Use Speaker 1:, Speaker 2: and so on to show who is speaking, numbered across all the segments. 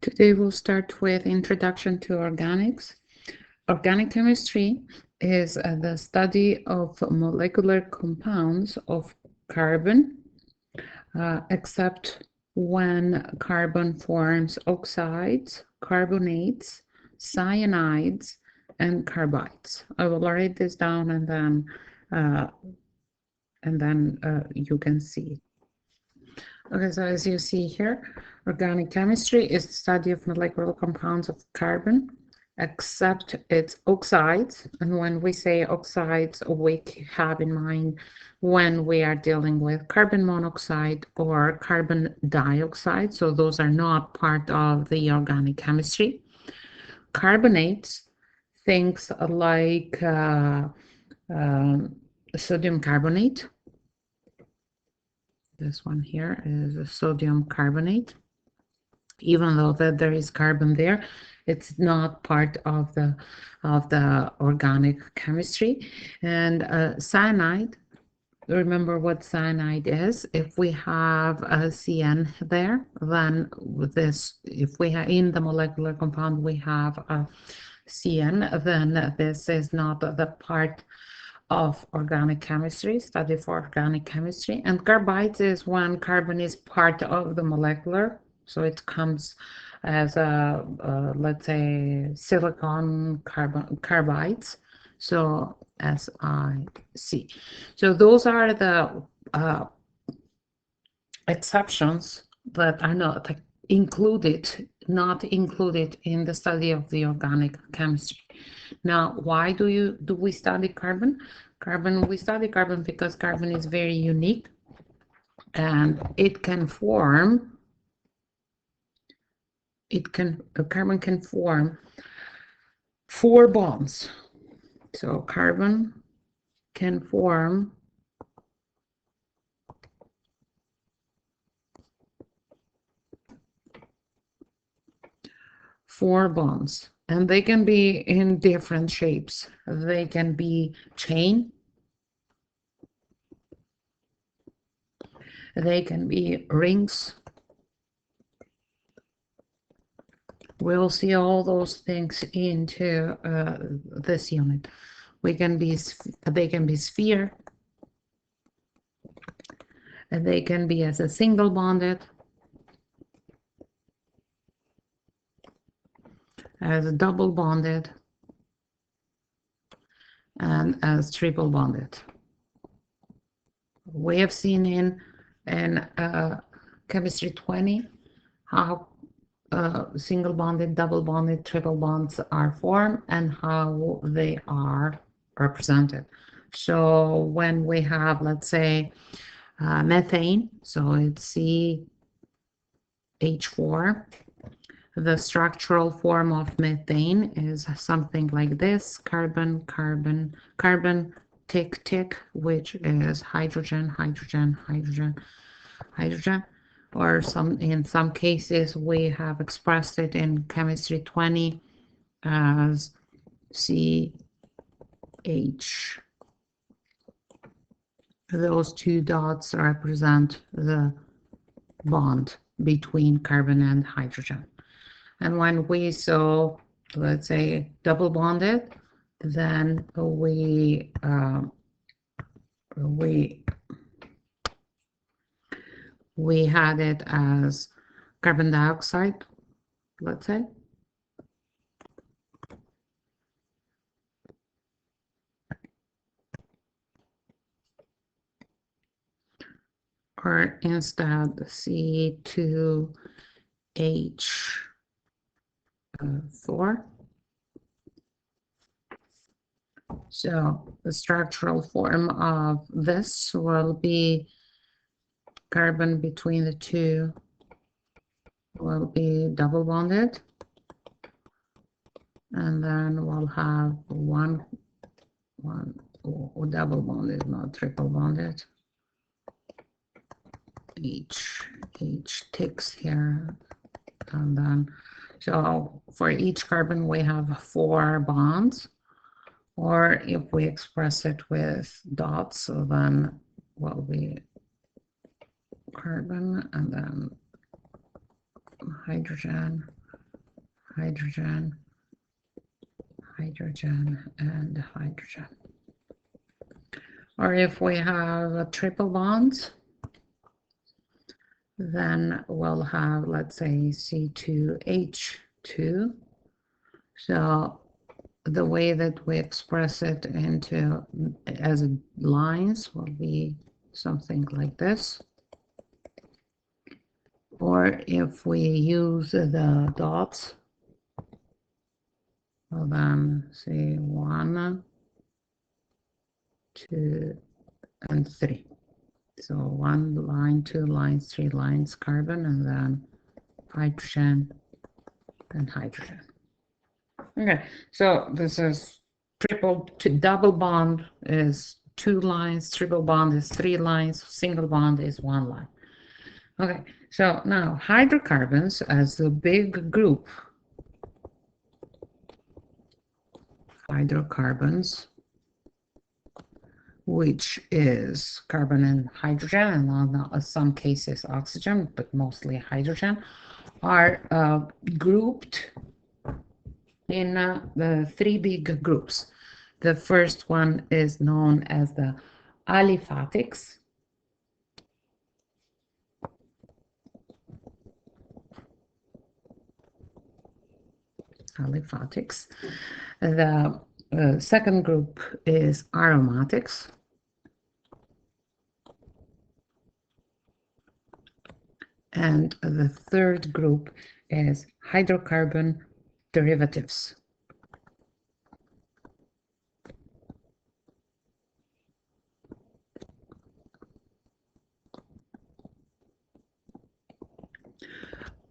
Speaker 1: Today we'll start with Introduction to Organics. Organic chemistry is the study of molecular compounds of carbon, except when carbon forms oxides, carbonates, cyanides, and carbides. I will write this down and then you can see. Okay, so as you see here, organic chemistry is the study of molecular compounds of carbon, except its oxides. And when we say oxides, we have in mind when we are dealing with carbon monoxide or carbon dioxide. So those are not part of the organic chemistry. Carbonates, things like sodium carbonate. This one here is a sodium carbonate. Even though that there is carbon there, it's not part of the organic chemistry. And cyanide, remember what cyanide is. If we have a CN there, then with this, if we have in the molecular compound we have a CN, then this is not the part of organic chemistry, study for organic chemistry. And carbides is when carbon is part of the molecular, so it comes as a let's say silicon carbides, so SiC. So those are the exceptions that are not included in the study of the organic chemistry. Now, why do we study carbon? We study carbon because carbon is very unique and carbon can form 4 bonds. So carbon can form 4 bonds, and they can be in different shapes. They can be chain, they can be rings. We'll see all those things into this unit. They can be sphere, and they can be as a single bonded, as a double bonded, and as triple bonded. We have seen in chemistry 20 how single bonded, double bonded, triple bonds are formed and how they are represented. So when we have, let's say, methane, so it's CH4, the structural form of methane is something like this: carbon, carbon, carbon, tick, tick, which is hydrogen, hydrogen, hydrogen, hydrogen. Or in some cases we have expressed it in chemistry 20 as CH. Those 2 dots represent the bond between carbon and hydrogen. And when we saw, let's say, double bonded, then we had it as carbon dioxide, let's say. Or instead C2H4. So the structural form of this will be carbon between the 2 will be double bonded, and then we'll have one double bonded, not triple bonded. H ticks here, and then so for each carbon we have 4 bonds, or if we express it with dots, so then will be carbon and then hydrogen, hydrogen, hydrogen, and hydrogen. Or if we have a triple bonds, then we'll have, let's say, C2H2. So the way that we express it into as lines will be something like this. Or if we use the dots, well then say 1, 2, and 3. So 1 line, 2 lines, 3 lines, carbon, and then hydrogen and hydrogen. Okay, so this is triple to double bond is 2 lines, triple bond is 3 lines, single bond is 1 line. Okay, so now hydrocarbons as a big group, hydrocarbons, which is carbon and hydrogen, and in some cases oxygen, but mostly hydrogen, are grouped in the 3 big groups. The first one is known as the aliphatics. Aliphatics. The second group is aromatics. And the third group is hydrocarbon derivatives.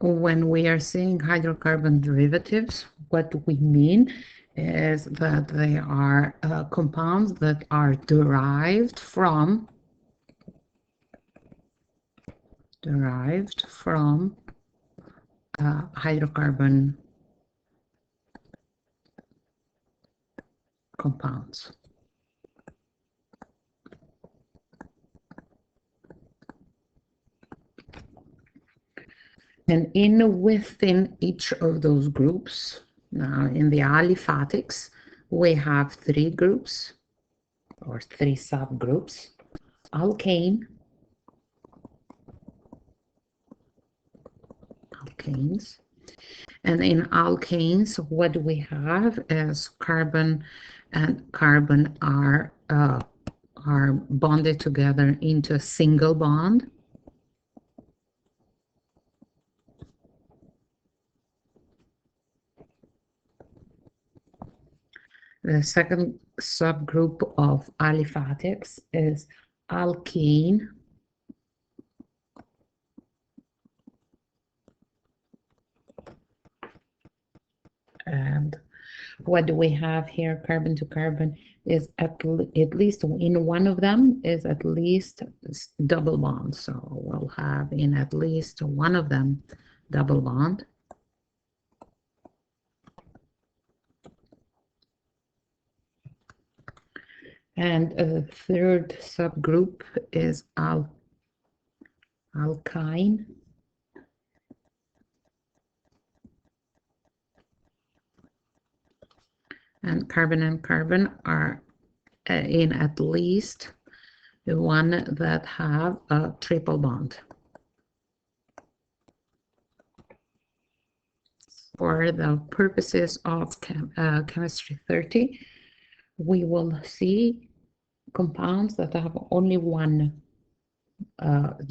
Speaker 1: When we are saying hydrocarbon derivatives, what we mean is that they are compounds that are derived from hydrocarbon compounds. And within each of those groups, now in the aliphatics, we have 3 groups or 3 subgroups: alkanes, and in alkanes, what we have is carbon and carbon are bonded together into a single bond. The second subgroup of aliphatics is alkane. And what do we have here? Carbon to carbon is at least in one of them is at least double bond. So we'll have in at least one of them double bond. And the third subgroup is alkyne. And carbon are in at least the one that have a triple bond. For the purposes of chemistry 30, we will see compounds that have only one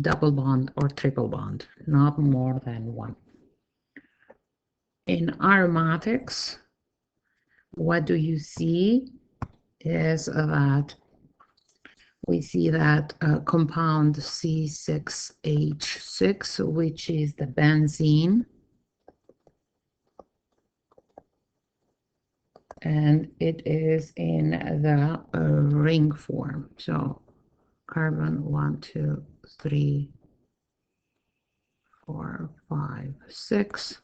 Speaker 1: double bond or triple bond, not more than one. In aromatics, what do you see is that we see that compound C6H6, which is the benzene, and it is in the ring form. So carbon 1, 2, 3, 4, 5, 6.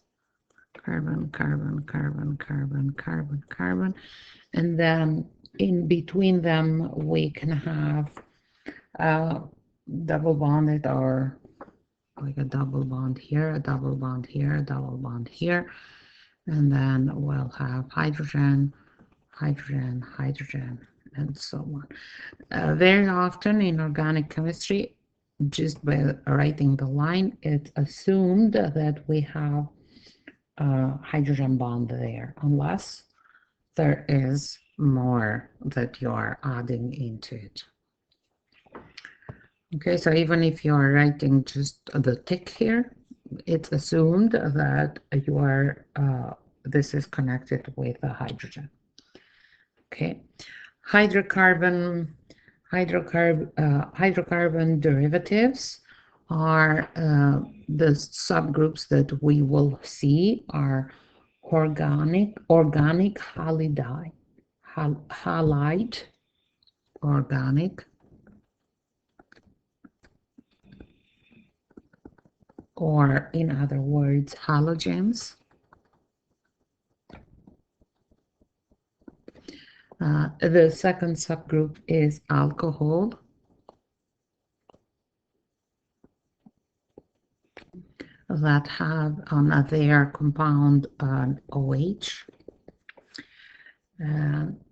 Speaker 1: Carbon, carbon, carbon, carbon, carbon, carbon. And then in between them, we can have double bonded, or like a double bond here, a double bond here, a double bond here. and then we'll have hydrogen, hydrogen, hydrogen, and so on. Very often in organic chemistry, just by writing the line, it's assumed that we have a hydrogen bond there, unless there is more that you are adding into it. Okay, so even if you are writing just the tick here, it's assumed that you are this is connected with a hydrogen. Okay, hydrocarbon derivatives are the subgroups that we will see are organic halide, halide, organic, or in other words, halogens. The second subgroup is alcohol. That have on their compound OH,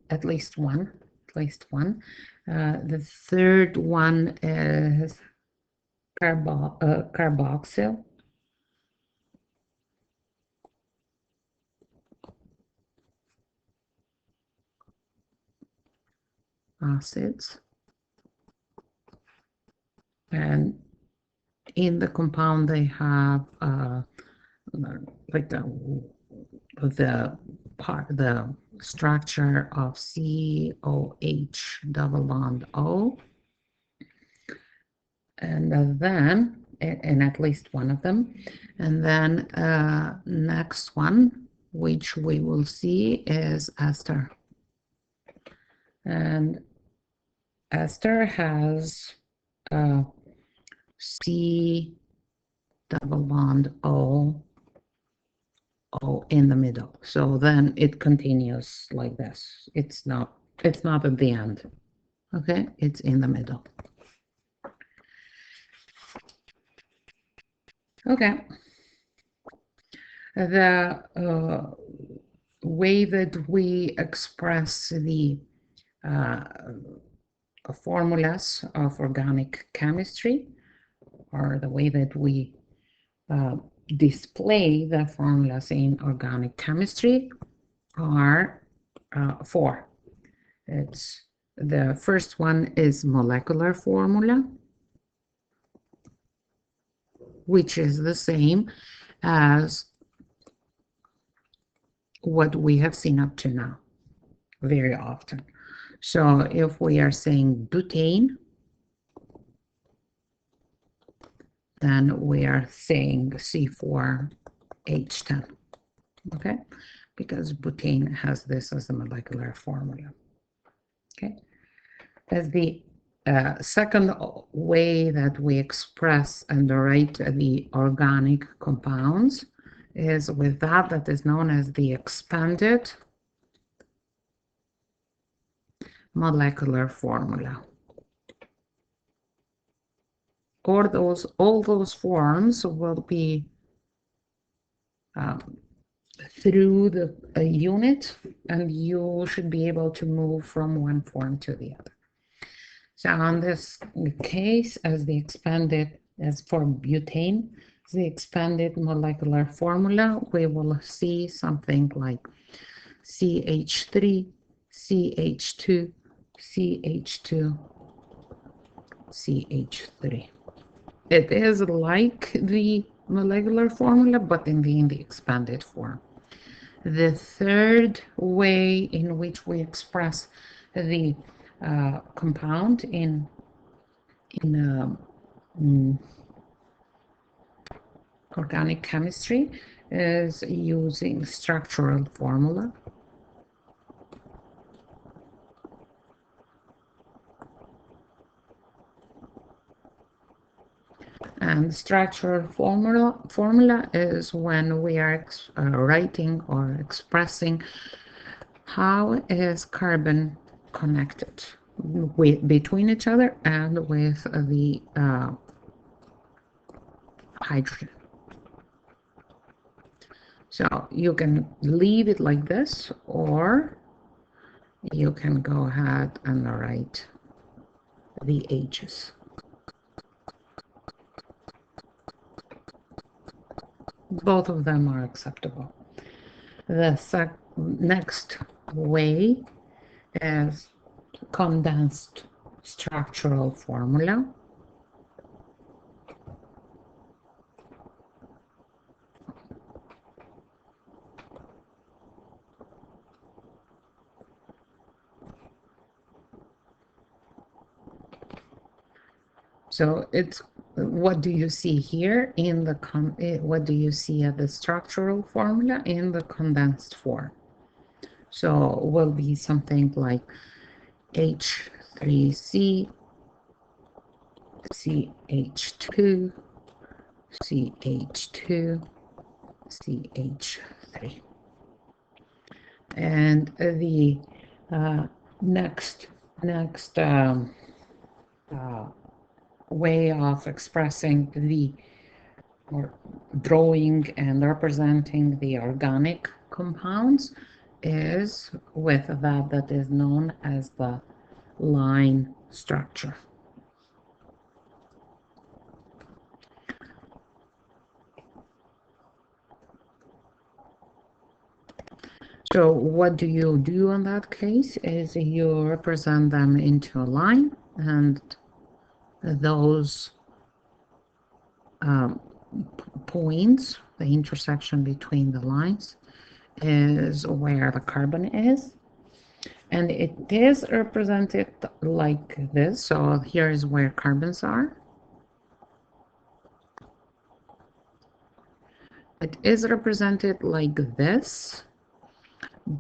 Speaker 1: at least one. The third one is carboxyl. Acids. And in the compound they have like the structure of COH double bond O, and then in at least one of them, and then next one which we will see is ester, and ester has C double bond O in the middle. So then it continues like this. It's not at the end. Okay, it's in the middle. Okay. The way that we express the formulas of organic chemistry, or the way that we display the formulas in organic chemistry, are four. It's the first one is molecular formula, which is the same as what we have seen up to now very often. So if we are saying butane, then we are saying C4H10, okay? Because butane has this as a molecular formula, okay? As the second way that we express and write the organic compounds is with that is known as the expanded molecular formula. Or all those forms will be through the unit, and you should be able to move from one form to the other. So on this case, as for butane, the expanded molecular formula, we will see something like CH3, CH2, CH2, CH3. It is like the molecular formula, but in the expanded form. The third way in which we express the compound in organic chemistry is using structural formula. And structural formula is when we are writing or expressing how is carbon connected between each other and with the hydrogen. So you can leave it like this, or you can go ahead and write the H's. Both of them are acceptable. The next way is condensed structural formula. So it's, what do you see here in the what do you see at the structural formula in the condensed form? So will be something like H3C, CH2, CH2, CH3. And the next way of expressing the, or drawing and representing the organic compounds is with that is known as the line structure. So what do you do in that case is you represent them into a line, and those points, the intersection between the lines, is where the carbon is. And it is represented like this. So here is where carbons are. It is represented like this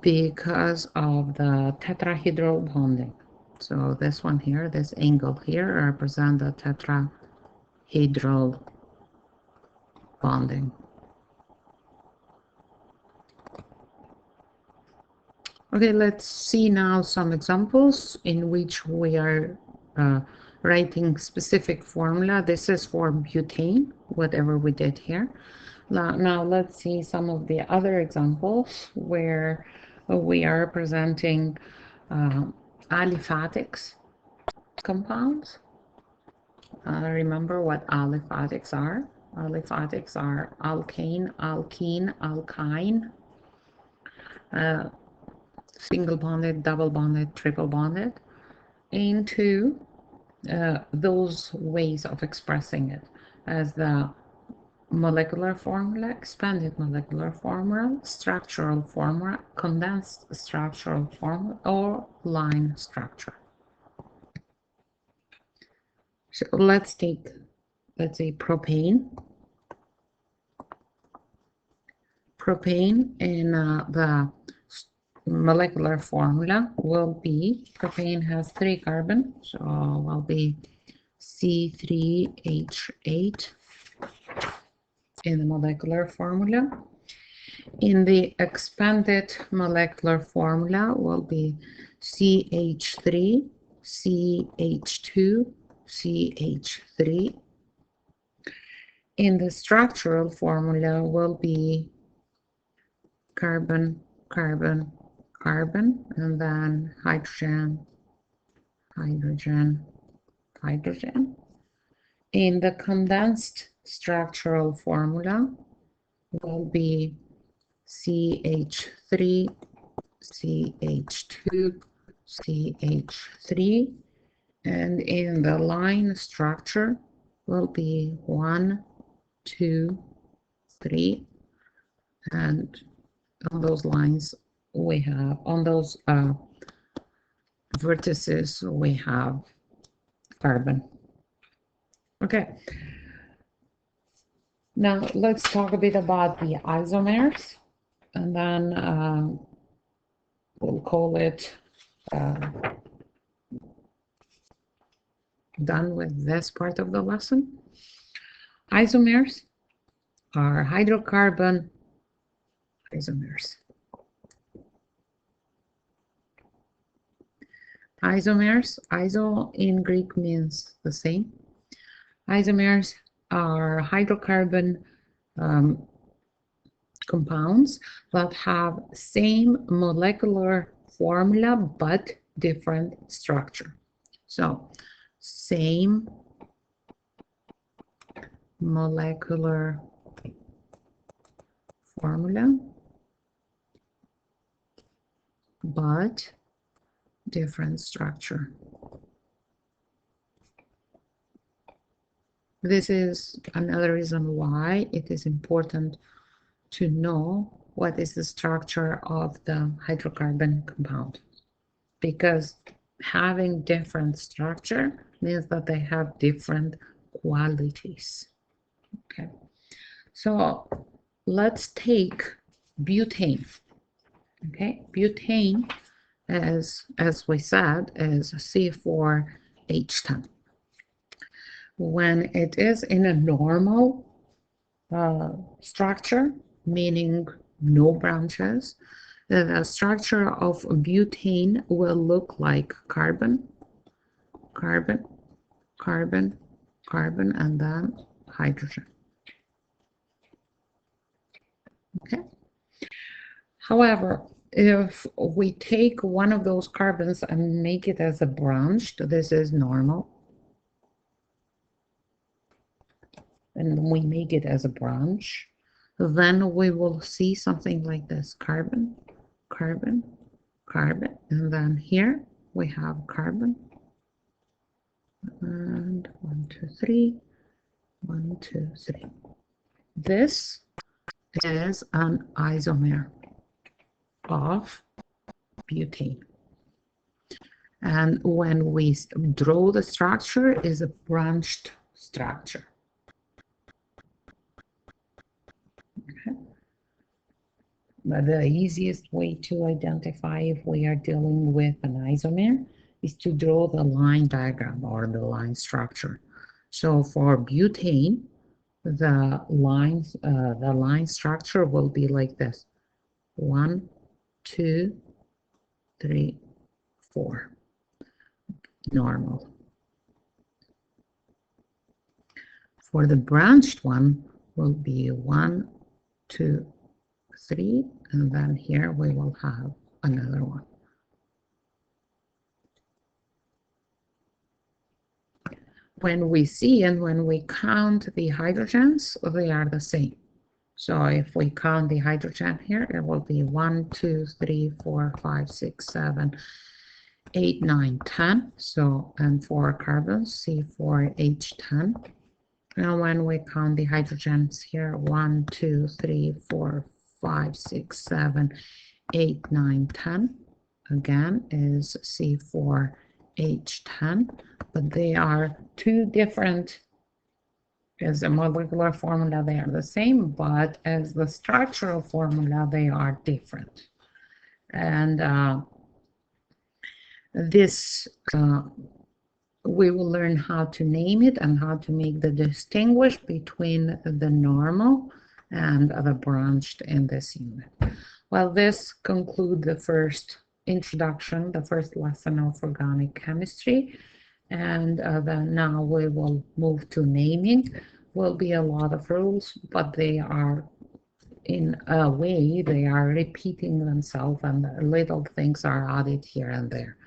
Speaker 1: because of the tetrahedral bonding. So this one here, this angle here, represents the tetrahedral bonding. Okay, let's see now some examples in which we are writing specific formula. This is for butane, whatever we did here. Now let's see some of the other examples where we are representing aliphatics compounds. Remember what aliphatics are? Aliphatics are alkane, alkene, alkyne, single bonded, double bonded, triple bonded, into those ways of expressing it as the molecular formula, expanded molecular formula, structural formula, condensed structural formula, or line structure. So let's say propane. Propane in the molecular formula will be, propane has 3 carbon, so will be C3H8 in the molecular formula. In the expanded molecular formula will be CH3, CH2, CH3. In the structural formula will be carbon, carbon, carbon, and then hydrogen, hydrogen, hydrogen. In the condensed structural formula will be CH3, CH2, CH3, and in the line structure will be 1, 2, 3, and on those lines we have, on those vertices we have carbon. Okay, now let's talk a bit about the isomers, and then we'll call it done with this part of the lesson. Isomers are hydrocarbon isomers. Isomers, iso in Greek means the same. Isomers are hydrocarbon compounds that have same molecular formula but different structure. So same molecular formula but different structure. This is another reason why it is important to know what is the structure of the hydrocarbon compound, because having different structure means that they have different qualities. Okay, so let's take butane. Okay, butane, as we said, is C4H10. When it is in a normal structure, meaning no branches, the structure of butane will look like carbon, carbon, carbon, carbon, and then hydrogen. Okay. However, if we take one of those carbons and make it as a branch, this is normal, and we make it as a branch, then we will see something like this: carbon, carbon, carbon, and then here we have carbon, and 1, 2, 3, 1, 2, 3. This is an isomer of butane, and when we draw the structure, is a branched structure. Okay. But the easiest way to identify if we are dealing with an isomer is to draw the line diagram or the line structure. So for butane, the line structure will be like this: 1, 2, 3, 4. Normal. For the branched one will be 1, 2, 3, and then here we will have another one. When we see and when we count the hydrogens, they are the same. So if we count the hydrogen here, it will be 1, 2, 3, 4, 5, 6, 7, 8, 9, 10. So, and for carbons, C4H10. Now when we count the hydrogens here, 1, 2, 3, 4, 5, 6, 7, 8, 9, 10. Again is C4H10, but they are two different. As a molecular formula, they are the same, but as the structural formula, they are different. And this we will learn how to name it and how to make the distinguish between the normal and the branched in this unit. Well, this concludes the first introduction, the first lesson of organic chemistry. And then now we will move to naming. Will be a lot of rules, but they are, in a way, they are repeating themselves, and little things are added here and there.